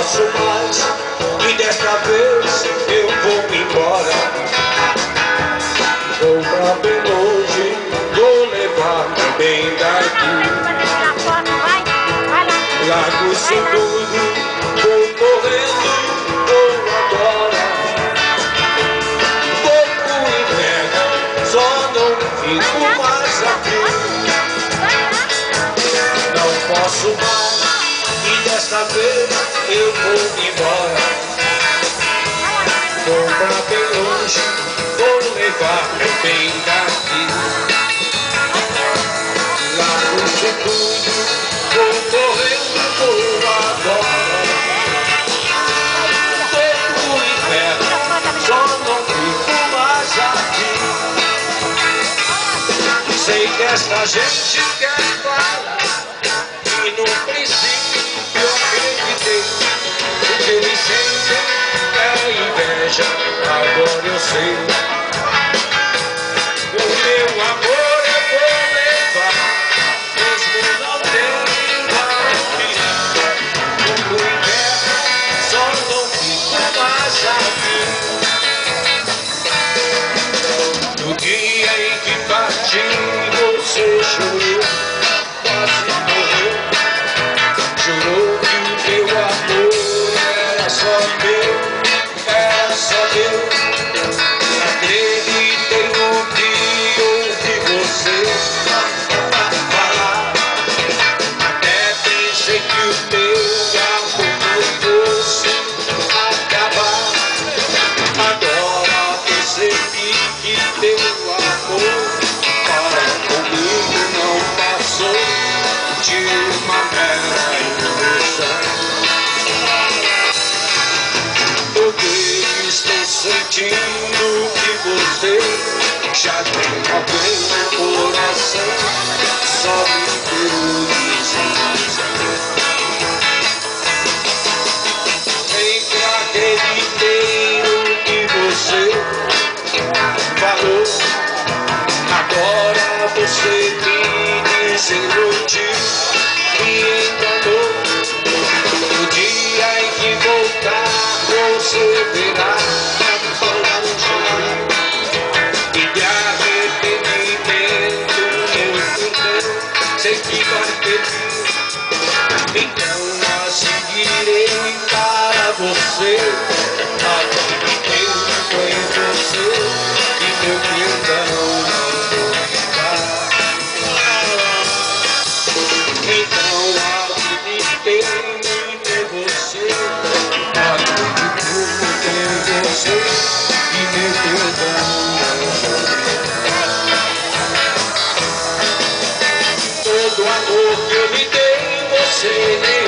posso mais, e desta vez eu vou embora. Vou pra bem longe, vou levar bem daqui. Largo isso tudo, vou correndo, vou agora. Vou pro inferno, só não fico mais aqui. Não posso mais, e desta vez eu vou embora. Vou pra bem longe, vou levar meu bem daqui. Largo isso tudo, vou correndo, vou agora. Vou pro inferno, só não fico mais aqui. Sei que esta gente quer falar, e no princípio eu acreditei. O que eles sentem é inveja, agora eu sei. O meu amor eu vou levar, mesmo não tendo a opinião. Vou pro inferno, só não fico mais aqui. No dia em que parti, você jurou, quase morreu. Jurou que o teu amor era só meu, era só meu. Acreditei no que ouvi você falar. Até pensei que o teu amor fosse acabar. Agora percebi que teu amor para comigo não passou de uma mera ilusão. Porque estou sentindo que você já tem alguém no coração. Só me desilusão. Sempre acreditei no que você falou. Agora você me desiludiu, me enganou. No dia em que voltar, você verá e de arrependimento eu entendo. Sei que vai pedir, então a seguirei para você. Acreditei em você e meu perdão não vou negar. Então acreditei em você, acreditei em você e meu perdão não vou negar. Todo amor que eu lhe dei, você nem